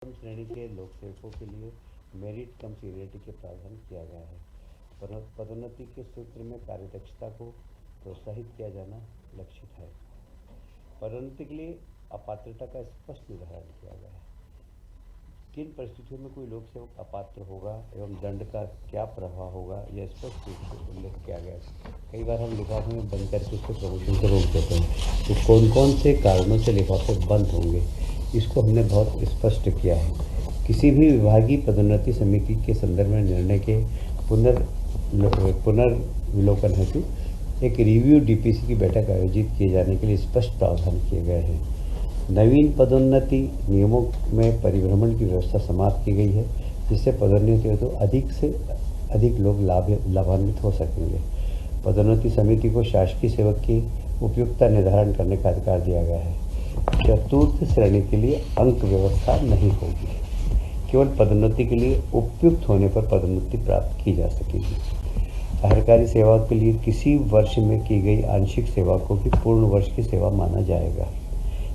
श्रेणी के लोक सेवकों के लिए मेरिट कम सीनियरिटी के प्रावधान किया गया है। पदोन्नति के सूत्र में कार्यदक्षता को प्रोत्साहित किया जाना लक्षित है। पदोन्नति के लिए अपात्रता का स्पष्ट निर्धारण किया गया है। किन परिस्थितियों में कोई लोक सेवक अपात्र होगा एवं दंड का क्या प्रभाव होगा, यह स्पष्ट रूप से उल्लेख किया गया है। कई बार हम लिफाफे में बंद करके उसके प्रमोशन को रोक देते हैं, तो कौन कौन से कारणों से लिफाफे बंद होंगे, इसको हमने बहुत स्पष्ट किया है। किसी भी विभागीय पदोन्नति समिति के संदर्भ में निर्णय के पुनर्विलोकन हेतु एक रिव्यू डीपीसी की बैठक आयोजित किए जाने के लिए स्पष्ट प्रावधान किए गए हैं। नवीन पदोन्नति नियमों में परिभ्रमण की व्यवस्था समाप्त की गई है, जिससे पदोन्नति हेतु अधिक से अधिक लोग लाभान्वित हो सकेंगे। पदोन्नति समिति को शासकीय सेवक की उपयुक्तता निर्धारण करने का अधिकार दिया गया है। चतुर्थ श्रेणी के लिए अंक व्यवस्था नहीं होगी, केवल पदोन्नति के लिए उपयुक्त होने पर पदोन्नति प्राप्त की जा सकेगी। सरकारी सेवा के लिए किसी वर्ष में की गई आंशिक सेवा को भी पूर्ण वर्ष की सेवा माना जाएगा।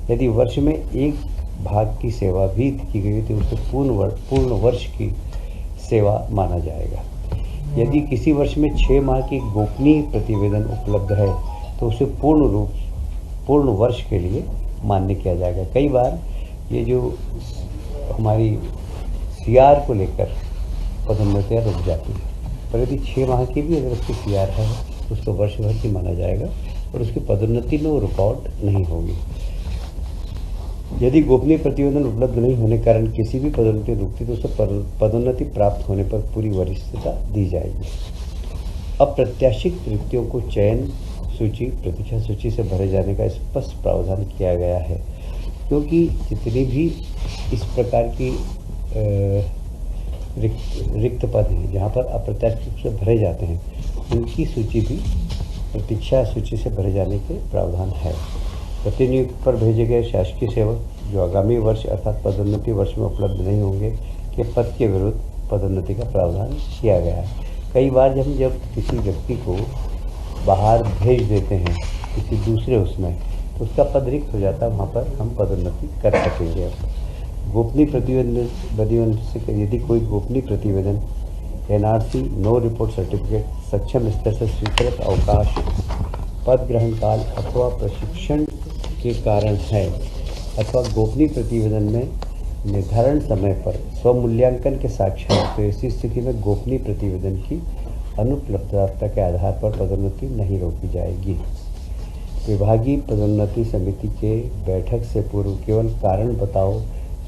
यदि वर्ष में एक भाग की सेवा भी की गई तो उसे पूर्ण वर्ष की सेवा माना जाएगा। यदि किसी वर्ष में 6 माह की गोपनीय प्रतिवेदन उपलब्ध है तो उसे पूर्ण वर्ष के लिए मान्य किया जाएगा। कई बार ये जो हमारी सीआर को लेकर पदोन्नतियाँ रुक जाती है, पर यदि 6 माह की भी अगर उसकी सीआर है तो उसको वर्ष भर की माना जाएगा और उसकी पदोन्नति में वो रुकावट नहीं होगी। यदि गोपनीय प्रतिवेदन उपलब्ध नहीं होने के कारण किसी भी पदोन्नति रुकती तो उसे पदोन्नति प्राप्त होने पर पूरी वरिष्ठता दी जाएगी। अप्रत्याशित रिक्तियों को चयन सूची, प्रतीक्षा सूची से भरे जाने का स्पष्ट प्रावधान किया गया है, क्योंकि जितनी भी इस प्रकार की रिक्त पद हैं जहाँ पर अप्रत्याशित रूप से भरे जाते हैं, उनकी सूची भी प्रतीक्षा सूची से भरे जाने के प्रावधान है। प्रतिनियुक्ति पर भेजे गए शासकीय सेवक जो आगामी वर्ष अर्थात पदोन्नति वर्ष में उपलब्ध नहीं होंगे के पद के विरुद्ध पदोन्नति का प्रावधान किया गया है। कई बार जब किसी व्यक्ति को बाहर भेज देते हैं किसी दूसरे उसमें, तो उसका पद रिक्त हो जाता है, वहाँ पर हम पदोन्नति कर सकेंगे। गोपनीय प्रतिवेदन से यदि कोई गोपनीय प्रतिवेदन एनआरसी, नो रिपोर्ट सर्टिफिकेट, सक्षम स्तर से स्वीकृत अवकाश, पद ग्रहण काल अथवा प्रशिक्षण के कारण है अथवा गोपनीय प्रतिवेदन में निर्धारण समय पर स्वमूल्यांकन के साक्ष्य हैं, तो ऐसी स्थिति में गोपनीय प्रतिवेदन की अनुपलब्धता के आधार पर पदोन्नति नहीं रोकी जाएगी। विभागीय पदोन्नति समिति के बैठक से पूर्व केवल कारण बताओ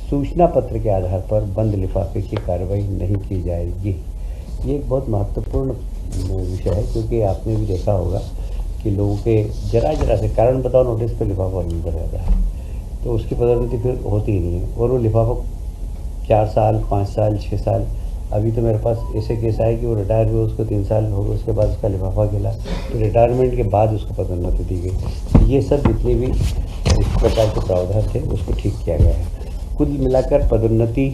सूचना पत्र के आधार पर बंद लिफाफे की कार्रवाई नहीं की जाएगी। ये एक बहुत महत्वपूर्ण विषय है, क्योंकि आपने भी देखा होगा कि लोगों के जरा से कारण बताओ नोटिस पर लिफाफा नहीं भर जाता है, तो उसकी पदोन्नति फिर होती ही नहीं है। और वो लिफाफा 4 साल, 5 साल, 6 साल, अभी तो मेरे पास ऐसे केस आए कि वो रिटायर हुए, उसको 3 साल हो गए, उसके बाद उसका लिफाफा गिला, तो रिटायरमेंट के बाद उसको पदोन्नति दी गई। ये सब जितने भी इस प्रकार के प्रावधान थे उसको ठीक किया गया है। कुल मिलाकर पदोन्नति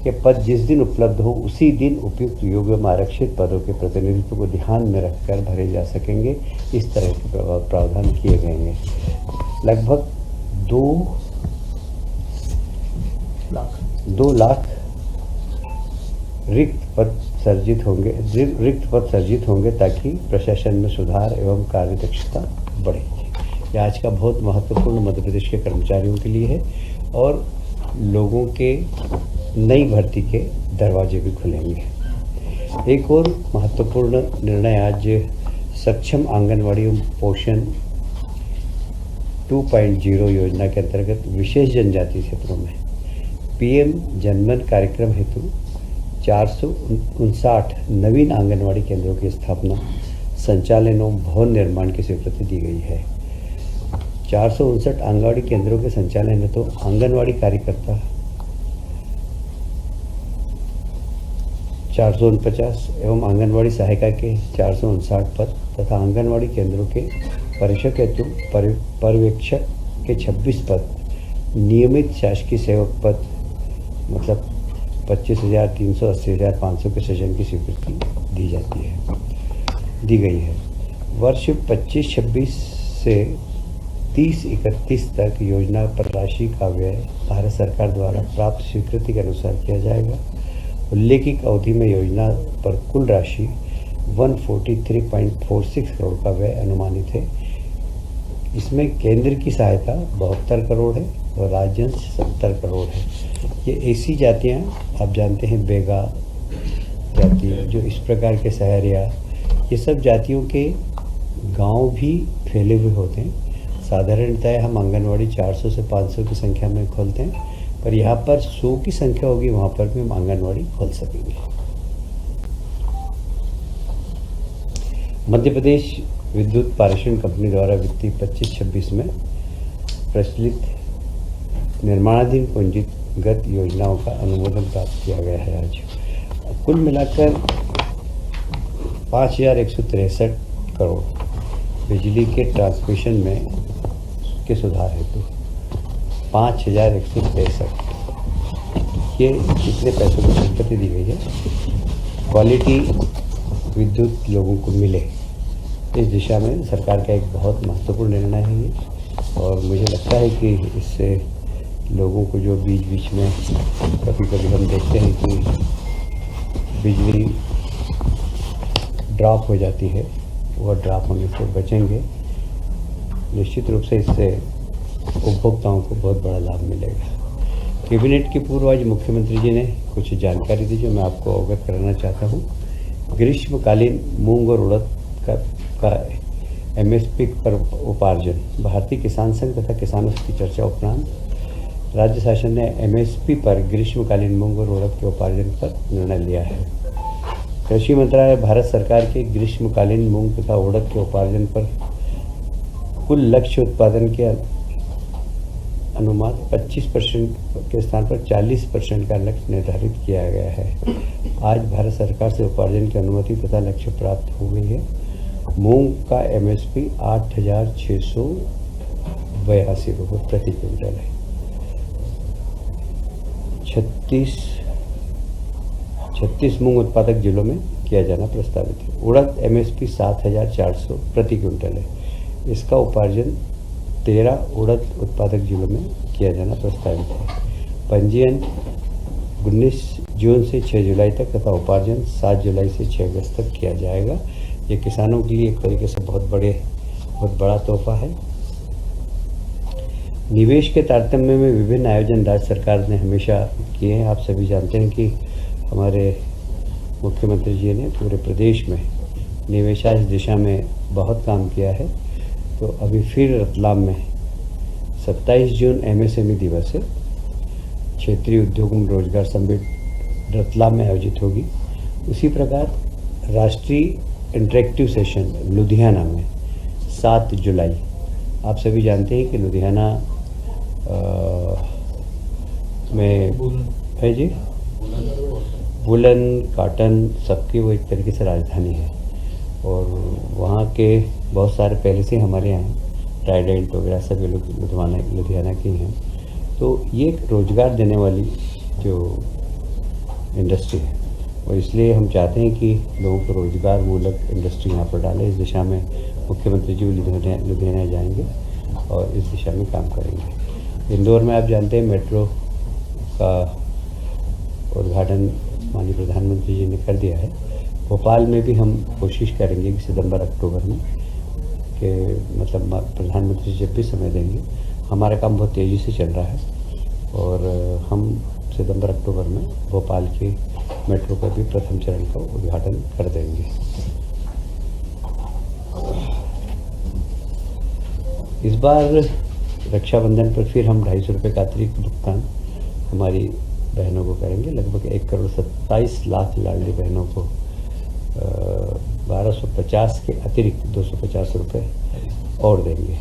के पद जिस दिन उपलब्ध हो उसी दिन उपयुक्त योग्य एवं आरक्षित पदों के प्रतिनिधित्व को ध्यान में रखकर भरे जा सकेंगे। इस तरह के प्रावधान किए गए हैं। लगभग 2 लाख रिक्त पद सर्जित होंगे ताकि प्रशासन में सुधार एवं कार्यदक्षता बढ़े। यह आज का बहुत महत्वपूर्ण मध्य प्रदेश के कर्मचारियों के लिए है और लोगों के नई भर्ती के दरवाजे भी खुलेंगे। एक और महत्वपूर्ण निर्णय आज सक्षम आंगनवाड़ी एवं पोषण 2.0 योजना के अंतर्गत विशेष जनजाति क्षेत्रों में पीएम जनमन कार्यक्रम हेतु 459 नवीन आंगनवाड़ी केंद्रों की स्थापना, संचालन एवं भवन निर्माण की स्वीकृति दी गई है। 459 आंगनवाड़ी केंद्रों के संचालन हेतु आंगनवाड़ी कार्यकर्ता 449 एवं आंगनवाड़ी सहायिका के 459 पद तथा आंगनवाड़ी केंद्रों के परीक्षक हेतु पर्यवेक्षक के 26 पद, नियमित शासकीय सेवक पद मतलब 25,000, 380,000, 500 के सृजन की स्वीकृति दी गई है। वर्ष 25-26 से 30-31 तक योजना पर राशि का व्यय भारत सरकार द्वारा प्राप्त स्वीकृति के अनुसार किया जाएगा। उल्लेखित अवधि में योजना पर कुल राशि 143.46 करोड़ का व्यय अनुमानित है। इसमें केंद्र की सहायता 72 करोड़ है और राज्यांश 70 करोड़ है। ये ऐसी जातियाँ आप जानते हैं, बेगा जाति, जो इस प्रकार के सहरिया, ये सब जातियों के गांव भी फैले हुए होते हैं। साधारणतः हम आंगनवाड़ी 400 से 500 की संख्या में खोलते हैं, पर यहाँ पर 100 की संख्या होगी, वहाँ पर भी हम आंगनवाड़ी खोल सकेंगे। मध्य प्रदेश विद्युत पारेषण कंपनी द्वारा वित्तीय 25-26 में प्रचलित निर्माणाधीन पूंजीगत योजनाओं का अनुमोदन प्राप्त किया गया है। आज कुल मिलाकर 5,163 करोड़ बिजली के ट्रांसमिशन में के सुधार हेतु 5,163 ये कितने पैसों की स्वीकृति दी गई है। क्वालिटी विद्युत लोगों को मिले, इस दिशा में सरकार का एक बहुत महत्वपूर्ण निर्णय है ये। और मुझे लगता है कि इससे लोगों को जो बीच बीच में कभी कभी हम देखते हैं कि बिजली ड्रॉप हो जाती है, वह ड्रॉप होने से बचेंगे। निश्चित रूप से इससे उपभोक्ताओं को बहुत बड़ा लाभ मिलेगा। कैबिनेट के पूर्व आज मुख्यमंत्री जी ने कुछ जानकारी दी जो मैं आपको अवगत कराना चाहता हूँ। ग्रीष्मकालीन मूंग और उड़द का एमएसपी पर उपार्जन, भारतीय किसान संघ तथा किसानों की चर्चा उपरांत राज्य शासन ने एमएसपी पर ग्रीष्मकालीन मूंग और उड़द के उपार्जन पर निर्णय लिया है। कृषि मंत्रालय भारत सरकार के ग्रीष्मकालीन मूंग तथा उड़द के उपार्जन पर कुल लक्ष्य उत्पादन के अनुमान 25% के स्थान पर 40% का लक्ष्य निर्धारित किया गया है। आज भारत सरकार से उपार्जन की अनुमति तथा लक्ष्य प्राप्त हो गई है। मूंग का एमएसपी 8,682 रुपये प्रति क्विंटल है। 36 मूंग उत्पादक जिलों में किया जाना प्रस्तावित है। उड़द एमएसपी 7,400 प्रति क्विंटल है। इसका उपार्जन 13 उड़द उत्पादक जिलों में किया जाना प्रस्तावित है। पंजीयन 19 जून से 6 जुलाई तक तथा उपार्जन 7 जुलाई से 6 अगस्त तक किया जाएगा। ये किसानों के लिए एक तरीके से बहुत बड़ा तोहफा है। निवेश के तारतम्य में विभिन्न आयोजन राज्य सरकार ने हमेशा किए हैं। आप सभी जानते हैं कि हमारे मुख्यमंत्री जी ने पूरे प्रदेश में निवेशाश दिशा में बहुत काम किया है। तो अभी फिर रतलाम में 27 जून एमएसएमई दिवस है। क्षेत्रीय उद्योग एवं रोजगार समिट रतलाम में आयोजित होगी। उसी प्रकार राष्ट्रीय इंटरेक्टिव सेशन लुधियाना में 7 जुलाई। आप सभी जानते हैं कि लुधियाना में है जी, वुलन कॉटन सबकी वो एक तरीके से राजधानी है और वहाँ के बहुत सारे पहले से हमारे यहाँ ट्राइडेंट वगैरह सभी लोग लुधियाना के हैं। तो ये एक रोज़गार देने वाली जो इंडस्ट्री है और इसलिए हम चाहते हैं कि लोगों को रोज़गार मूलक इंडस्ट्री यहाँ पर डालें। इस दिशा में मुख्यमंत्री जी लुधियाना जाएंगे और इस दिशा में काम करेंगे। इंदौर में आप जानते हैं मेट्रो का उद्घाटन माननीय प्रधानमंत्री जी ने कर दिया है। भोपाल में भी हम कोशिश करेंगे कि सितंबर-अक्टूबर में कि मतलब प्रधानमंत्री जब भी समय देंगे, हमारा काम बहुत तेज़ी से चल रहा है और हम सितंबर-अक्टूबर में भोपाल की मेट्रो का भी प्रथम चरण का उद्घाटन कर देंगे। इस बार रक्षाबंधन पर फिर हम 250 रुपये का अतिरिक्त भुगतान हमारी बहनों को करेंगे। लगभग 1,27,00,000 लाडली बहनों को 1250 के अतिरिक्त 250 रुपये और देंगे।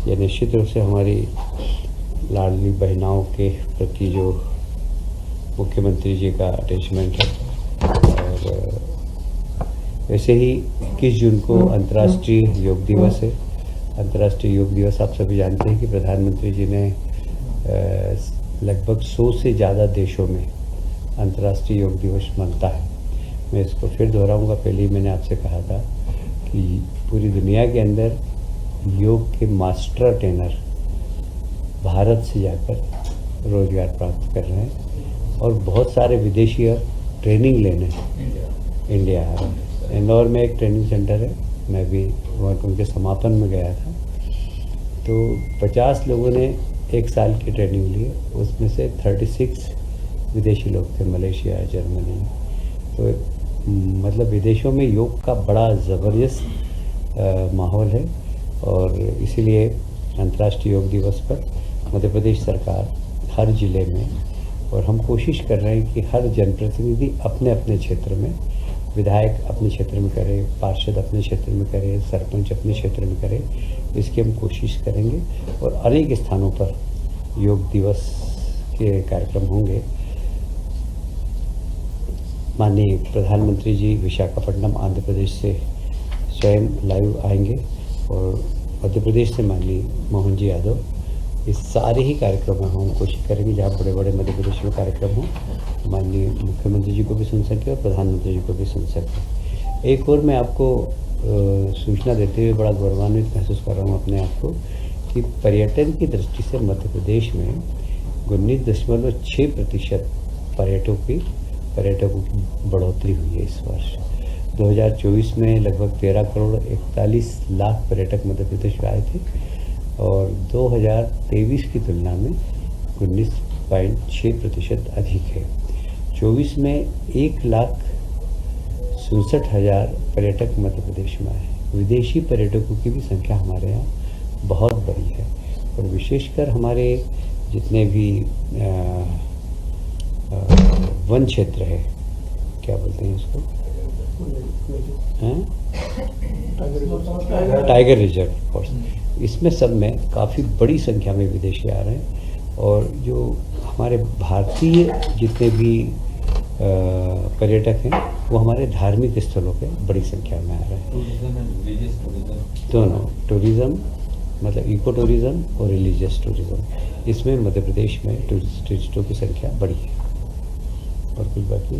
ये निश्चित रूप से हमारी लाडली बहनाओं के प्रति जो मुख्यमंत्री जी का अटैचमेंट है। और वैसे ही 21 जून को अंतर्राष्ट्रीय योग दिवस है। अंतर्राष्ट्रीय योग दिवस आप सभी जानते हैं कि प्रधानमंत्री जी ने लगभग 100 से ज़्यादा देशों में अंतर्राष्ट्रीय योग दिवस मनता है। मैं इसको फिर दोहराऊंगा। पहले ही मैंने आपसे कहा था कि पूरी दुनिया के अंदर योग के मास्टर ट्रेनर भारत से जाकर रोजगार प्राप्त कर रहे हैं और बहुत सारे विदेशी अब ट्रेनिंग लेने इंडिया आ रहे हैं। इंदौर में एक ट्रेनिंग सेंटर है, मैं भी वहाँ उनके समापन में गया था, तो 50 लोगों ने 1 साल की ट्रेनिंग ली, उसमें से 36 विदेशी लोग थे, मलेशिया, जर्मनी। तो मतलब विदेशों में योग का बड़ा ज़बरदस्त माहौल है और इसीलिए अंतर्राष्ट्रीय योग दिवस पर मध्य प्रदेश सरकार हर ज़िले में, और हम कोशिश कर रहे हैं कि हर जनप्रतिनिधि अपने अपने क्षेत्र में, विधायक अपने क्षेत्र में करे, पार्षद अपने क्षेत्र में करे, सरपंच अपने क्षेत्र में करे, इसकी हम कोशिश करेंगे। और अनेक स्थानों पर योग दिवस के कार्यक्रम होंगे। माननीय प्रधानमंत्री जी विशाखापट्टनम आंध्र प्रदेश से स्वयं लाइव आएंगे और मध्य प्रदेश से माननीय मोहन जी यादव। इस सारे ही कार्यक्रम में हम कोशिश करेंगे जहाँ बड़े बड़े मध्य प्रदेश में कार्यक्रम हों, माननीय मुख्यमंत्री जी को भी सुन सकें और प्रधानमंत्री जी को भी सुन सकें। एक और मैं आपको सूचना देते हुए बड़ा गौरवान्वित महसूस कर रहा हूँ अपने आप को कि पर्यटन की दृष्टि से मध्य प्रदेश में 19.6% पर्यटकों की बढ़ोतरी हुई है इस वर्ष। 2024 में लगभग 13 करोड़ 41 लाख पर्यटक मध्य प्रदेश में आए थे और 2023 की तुलना में 19.6% अधिक है। 24 में 1,67,000 पर्यटक मध्य प्रदेश में आए। विदेशी पर्यटकों की भी संख्या हमारे यहाँ बहुत बड़ी है और विशेषकर हमारे जितने भी वन क्षेत्र है, क्या बोलते हैं इसको, टाइगर रिजर्व फॉरेस्ट, इसमें सब में काफ़ी बड़ी संख्या में विदेशी आ रहे हैं और जो हमारे भारतीय जितने भी पर्यटक हैं वो हमारे धार्मिक स्थलों पे बड़ी संख्या में आ रहे हैं। दोनों टूरिज़्म, मतलब इको टूरिज़्म और रिलीजियस टूरिज़्म, इसमें मध्य प्रदेश में टूरिस्टों की संख्या बड़ी है। और कुछ बाकी